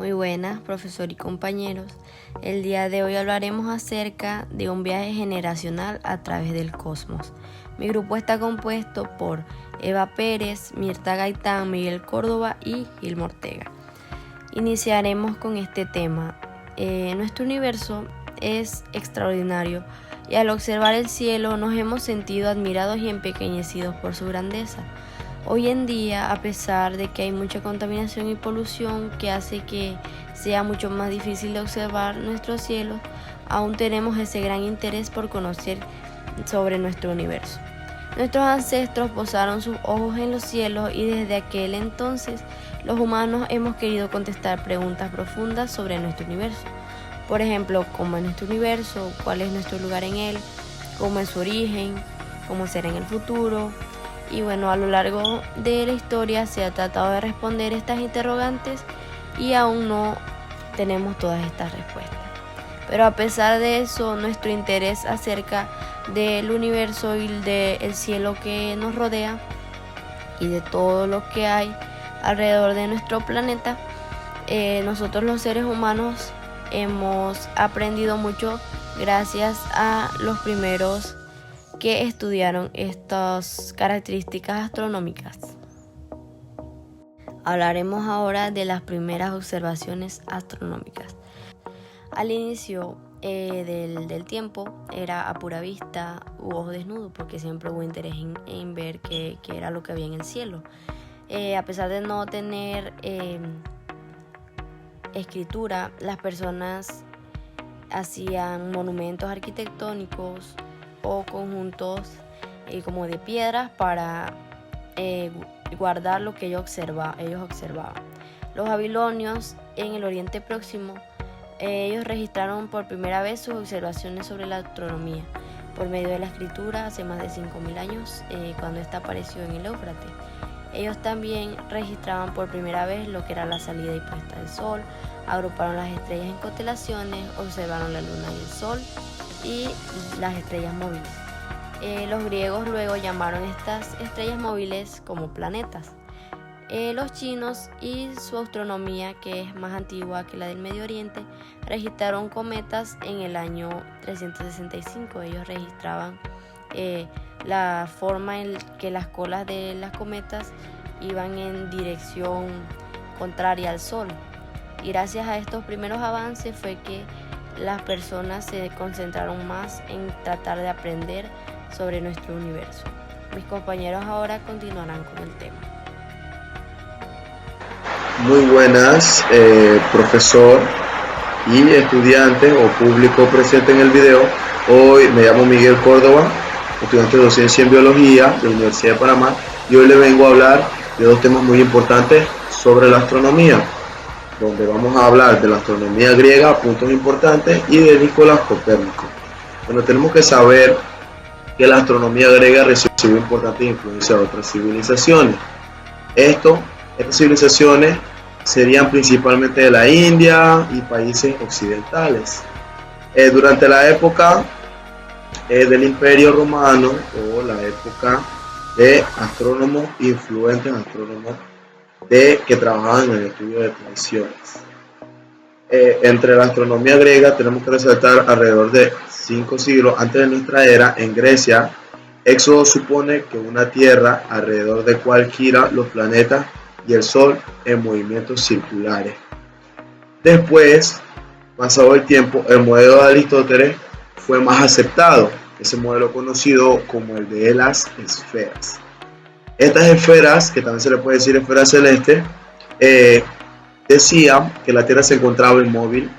Muy buenas, profesor y compañeros. El día de hoy hablaremos acerca de un viaje generacional a través del cosmos. Mi grupo está compuesto por Eva Pérez, Mirta Gaitán, Miguel Córdoba y Gilma Ortega. Iniciaremos con este tema. Nuestro universo es extraordinario y al observar el cielo nos hemos sentido admirados y empequeñecidos por su grandeza. Hoy en día, a pesar de que hay mucha contaminación y polución que hace que sea mucho más difícil de observar nuestros cielos, aún tenemos ese gran interés por conocer sobre nuestro universo. Nuestros ancestros posaron sus ojos en los cielos y desde aquel entonces los humanos hemos querido contestar preguntas profundas sobre nuestro universo. Por ejemplo, ¿cómo es nuestro universo? ¿Cuál es nuestro lugar en él? ¿Cómo es su origen? ¿Cómo será en el futuro? Y bueno, a lo largo de la historia se ha tratado de responder estas interrogantes y aún no tenemos todas estas respuestas. Pero a pesar de eso, nuestro interés acerca del universo y del cielo que nos rodea y de todo lo que hay alrededor de nuestro planeta, nosotros los seres humanos hemos aprendido mucho gracias a los primeros que estudiaron estas características astronómicas. Hablaremos ahora de las primeras observaciones astronómicas. Al inicio del tiempo era a pura vista u ojo desnudo, porque siempre hubo interés en ver qué era lo que había en el cielo. A pesar de no tener escritura, las personas hacían monumentos arquitectónicos o conjuntos como de piedras para guardar lo que ellos observaban. Los babilonios en el Oriente Próximo, ellos registraron por primera vez sus observaciones sobre la astronomía por medio de la escritura hace más de 5.000 años, cuando esta apareció en el Éufrates. Ellos también registraban por primera vez lo que era la salida y puesta del sol, agruparon las estrellas en constelaciones, observaron la luna y el sol y las estrellas móviles. Los griegos luego llamaron estas estrellas móviles como planetas. Los chinos y su astronomía, que es más antigua que la del Medio Oriente, registraron cometas en el año 365. Ellos registraban la forma en que las colas de las cometas iban en dirección contraria al Sol. Y gracias a estos primeros avances fue que las personas se concentraron más en tratar de aprender sobre nuestro universo. Mis compañeros ahora continuarán con el tema. Muy buenas, profesor y estudiantes o público presente en el video. Hoy me llamo Miguel Córdoba, estudiante de docencia en biología de la Universidad de Panamá, y hoy le vengo a hablar de dos temas muy importantes sobre la astronomía, donde vamos a hablar de la astronomía griega, puntos importantes, y de Nicolás Copérnico. Bueno, tenemos que saber que la astronomía griega recibió importante influencia de otras civilizaciones. Estas civilizaciones serían principalmente de la India y países occidentales. Durante la época del Imperio Romano, o la época de astrónomos influentes, astrónomos que trabajaban en el estudio de tradiciones. Entre la astronomía griega tenemos que resaltar alrededor de 5 siglos antes de nuestra era. En Grecia, Éxodo supone que una tierra alrededor de cual gira los planetas y el Sol en movimientos circulares. Después, pasado el tiempo, el modelo de Aristóteles fue más aceptado, ese modelo conocido como el de las esferas. Estas esferas, que también se le puede decir esfera celeste, decían que la Tierra se encontraba inmóvil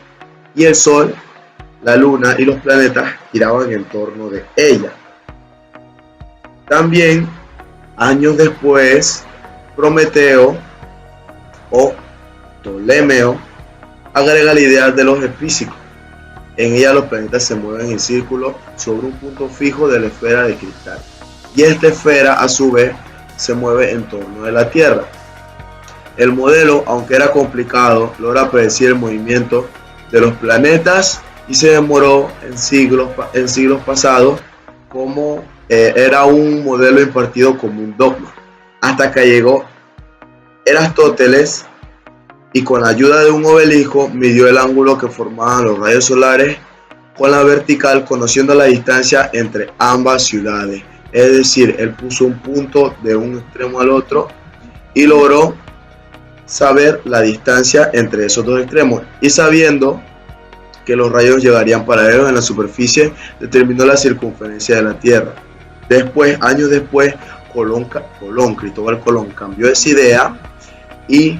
y el Sol, la Luna y los planetas giraban en torno de ella. También, años después, Prometeo o Ptolomeo agrega la idea de los eclípticos. En ella los planetas se mueven en círculo sobre un punto fijo de la esfera de cristal, y esta esfera a su vez se mueve en torno de la Tierra. El modelo, aunque era complicado, logra predecir el movimiento de los planetas y se demoró en siglos pasados, como era un modelo impartido como un dogma, hasta que llegó Aristóteles y con la ayuda de un obelisco midió el ángulo que formaban los rayos solares con la vertical, conociendo la distancia entre ambas ciudades. Es decir, él puso un punto de un extremo al otro y logró saber la distancia entre esos dos extremos, y sabiendo que los rayos llegarían paralelos en la superficie, determinó la circunferencia de la Tierra. Después, años después, Cristóbal Colón cambió esa idea y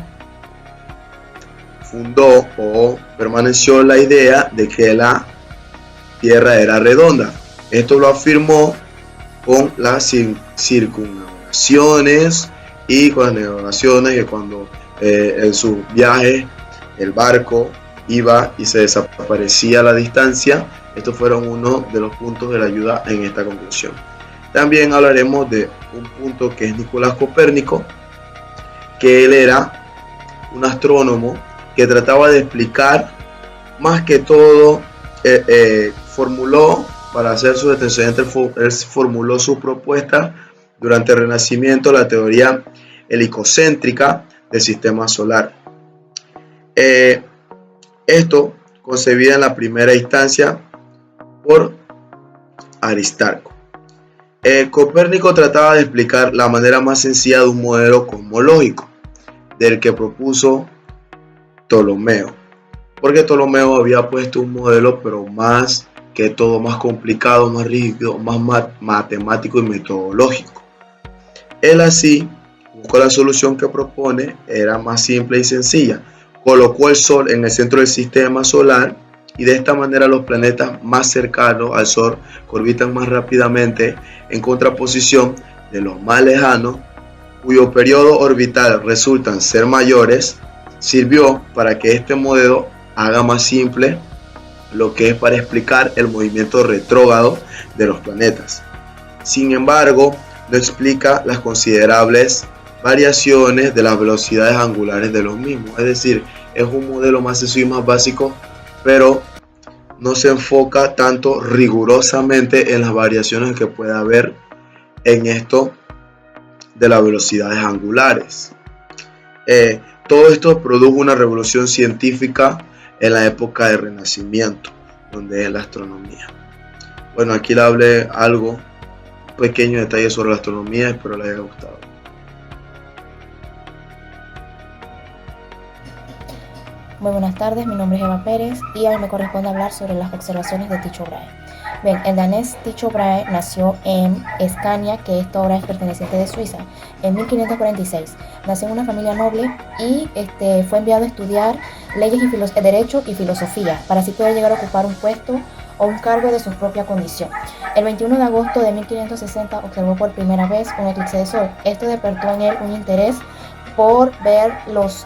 fundó o permaneció la idea de que la Tierra era redonda. Esto lo afirmó con las circunnavegaciones y con las navegaciones, que cuando en sus viajes el barco iba y se desaparecía a la distancia. Estos fueron uno de los puntos de la ayuda en esta conclusión. También hablaremos de un punto que es Nicolás Copérnico, que él era un astrónomo que trataba de explicar, más que todo, formuló para hacer sus antecedentes, él formuló su propuesta durante el Renacimiento, la teoría helicocéntrica del sistema solar. Esto concebida en la primera instancia por Aristarco. Copérnico trataba de explicar la manera más sencilla de un modelo cosmológico, del que propuso Ptolomeo, porque Ptolomeo había puesto un modelo, pero más que todo más complicado, más rígido, más matemático y metodológico. Él así buscó la solución que propone, era más simple y sencilla. Colocó el Sol en el centro del sistema solar, y de esta manera los planetas más cercanos al Sol orbitan más rápidamente, en contraposición de los más lejanos, cuyo periodo orbital resultan ser mayores. Sirvió para que este modelo haga más simple lo que es para explicar el movimiento retrógrado de los planetas. Sin embargo, no explica las considerables variaciones de las velocidades angulares de los mismos. Es decir, es un modelo más sencillo y más básico, pero no se enfoca tanto rigurosamente en las variaciones que puede haber en esto de las velocidades angulares. Todo esto produjo una revolución científica en la época del Renacimiento, donde es la astronomía. Bueno, aquí le hablé algo, un pequeño detalle sobre la astronomía, espero les haya gustado. Muy buenas tardes, mi nombre es Eva Pérez y a mí me corresponde hablar sobre las observaciones de Tycho Brahe. Bien, el danés Tycho Brahe nació en Escania, que esta obra es perteneciente de Suiza, en 1546. Nació en una familia noble y fue enviado a estudiar leyes y derecho y filosofía, para así poder llegar a ocupar un puesto o un cargo de su propia condición. El 21 de agosto de 1560 observó por primera vez un eclipse de sol. Esto despertó en él un interés por ver los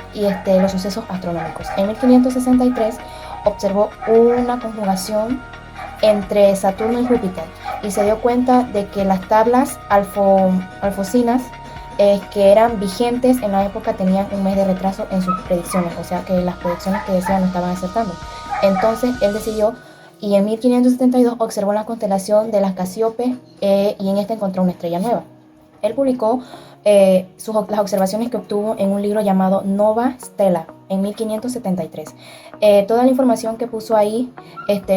sucesos astronómicos. En 1563 observó una conjugación entre Saturno y Júpiter y se dio cuenta de que las tablas alfosinas que eran vigentes en la época tenían un mes de retraso en sus predicciones, o sea que las predicciones que decían no estaban acertando. Entonces él decidió, y en 1572 observó la constelación de las Casíope y en esta encontró una estrella nueva. Él publicó las observaciones que obtuvo en un libro llamado Nova Stella en 1573. Toda la información que puso ahí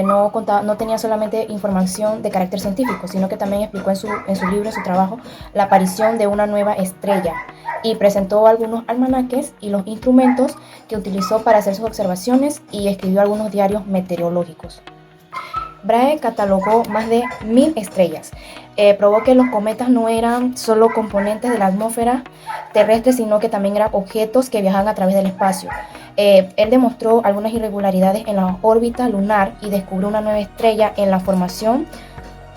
no tenía solamente información de carácter científico, sino que también explicó en su libro, en su trabajo, la aparición de una nueva estrella, y presentó algunos almanaques y los instrumentos que utilizó para hacer sus observaciones, y escribió algunos diarios meteorológicos. Brahe catalogó más de 1000 estrellas. Probó que los cometas no eran solo componentes de la atmósfera terrestre, sino que también eran objetos que viajaban a través del espacio. Él demostró algunas irregularidades en la órbita lunar y descubrió una nueva estrella en la formación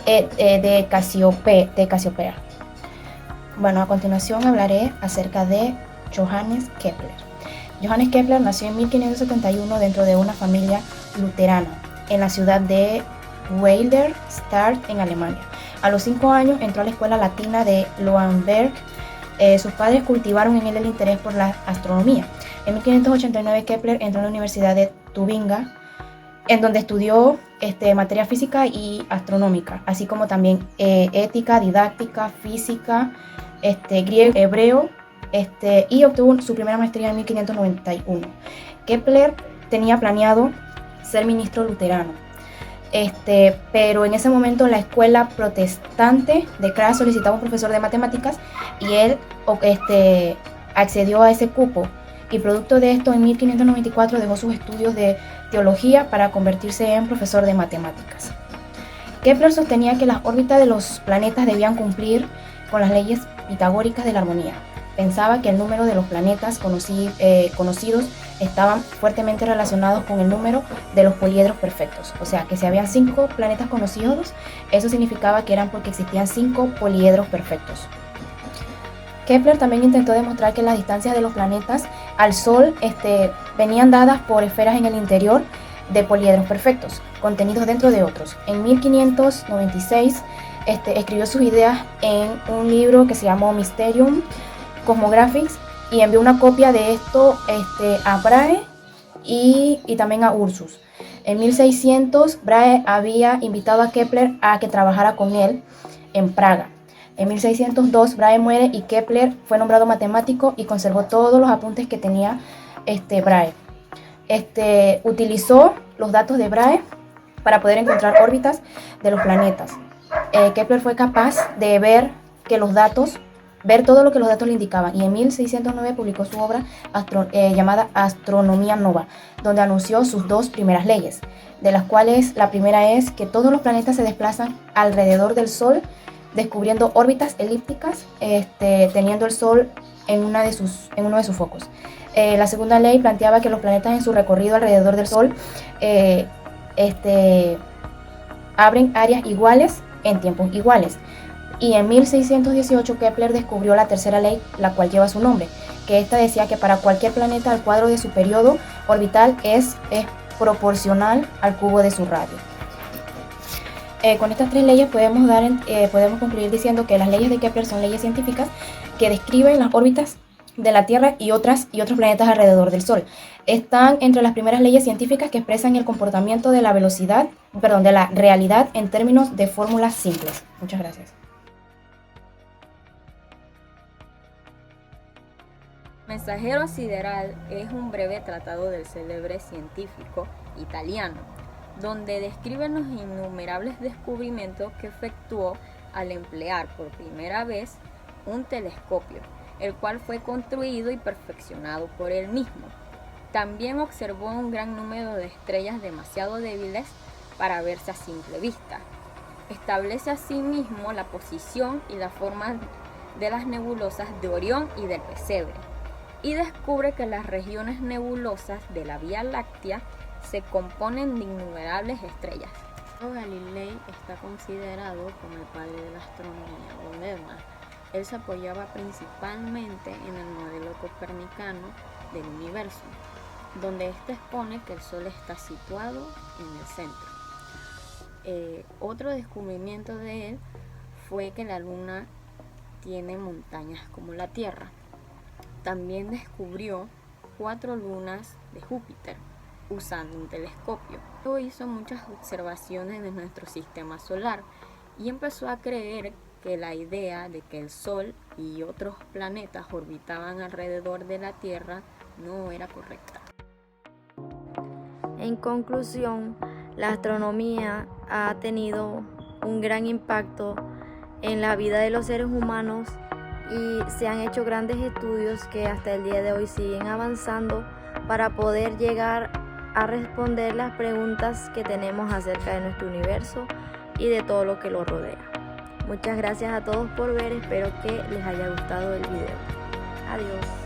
de Casiopea. Bueno, a continuación hablaré acerca de Johannes Kepler. Johannes Kepler nació en 1571 dentro de una familia luterana en la ciudad de Weiderstadt, en Alemania. A los 5 años entró a la escuela latina de Löwenberg. Sus padres cultivaron en él el interés por la astronomía. En 1589 Kepler entró a la Universidad de Tubinga, en donde estudió materia física y astronómica, así como también ética, didáctica, física, griego, hebreo, y obtuvo su primera maestría en 1591. Kepler tenía planeado ser ministro luterano, pero en ese momento la escuela protestante de Graz solicitaba un profesor de matemáticas y él accedió a ese cupo, y producto de esto en 1594 dejó sus estudios de teología para convertirse en profesor de matemáticas. Kepler sostenía que las órbitas de los planetas debían cumplir con las leyes pitagóricas de la armonía. Pensaba que el número de los planetas conocidos estaban fuertemente relacionados con el número de los poliedros perfectos. O sea, que si había 5 planetas conocidos, eso significaba que eran porque existían 5 poliedros perfectos. Kepler también intentó demostrar que las distancias de los planetas al Sol venían dadas por esferas en el interior de poliedros perfectos, contenidos dentro de otros. En 1596 escribió sus ideas en un libro que se llamó Mysterium Cosmographics y envió una copia de esto a Brahe y también a Ursus. En 1600 Brahe había invitado a Kepler a que trabajara con él en Praga. En 1602 Brahe muere y Kepler fue nombrado matemático y conservó todos los apuntes que tenía Brahe. Utilizó los datos de Brahe para poder encontrar órbitas de los planetas. Kepler fue capaz de ver todo lo que los datos le indicaban, y en 1609 publicó su obra llamada Astronomía Nova, donde anunció sus 2 primeras leyes, de las cuales la primera es que todos los planetas se desplazan alrededor del Sol, descubriendo órbitas elípticas, teniendo el Sol en uno de sus focos. La segunda ley planteaba que los planetas en su recorrido alrededor del Sol abren áreas iguales en tiempos iguales. Y en 1618 Kepler descubrió la tercera ley, la cual lleva su nombre, que esta decía que para cualquier planeta el cuadro de su periodo orbital es proporcional al cubo de su radio. Con estas 3 leyes podemos concluir diciendo que las leyes de Kepler son leyes científicas que describen las órbitas de la Tierra y otros planetas alrededor del Sol. Están entre las primeras leyes científicas que expresan el comportamiento de de la realidad en términos de fórmulas simples. Muchas gracias. Mensajero sideral es un breve tratado del célebre científico italiano, donde describe los innumerables descubrimientos que efectuó al emplear por primera vez un telescopio, el cual fue construido y perfeccionado por él mismo. También observó un gran número de estrellas demasiado débiles para verse a simple vista. Establece asimismo la posición y la forma de las nebulosas de Orión y del Pesebre, y descubre que las regiones nebulosas de la Vía Láctea se componen de innumerables estrellas. Galilei está considerado como el padre de la astronomía moderna. Él se apoyaba principalmente en el modelo copernicano del universo, donde expone que el Sol está situado en el centro. Otro descubrimiento de él fue que la Luna tiene montañas como la Tierra. También descubrió 4 lunas de Júpiter usando un telescopio. Luego hizo muchas observaciones de nuestro sistema solar y empezó a creer que la idea de que el Sol y otros planetas orbitaban alrededor de la Tierra no era correcta. En conclusión, la astronomía ha tenido un gran impacto en la vida de los seres humanos y se han hecho grandes estudios que hasta el día de hoy siguen avanzando para poder llegar a responder las preguntas que tenemos acerca de nuestro universo y de todo lo que lo rodea. Muchas gracias a todos por ver, espero que les haya gustado el video. Adiós.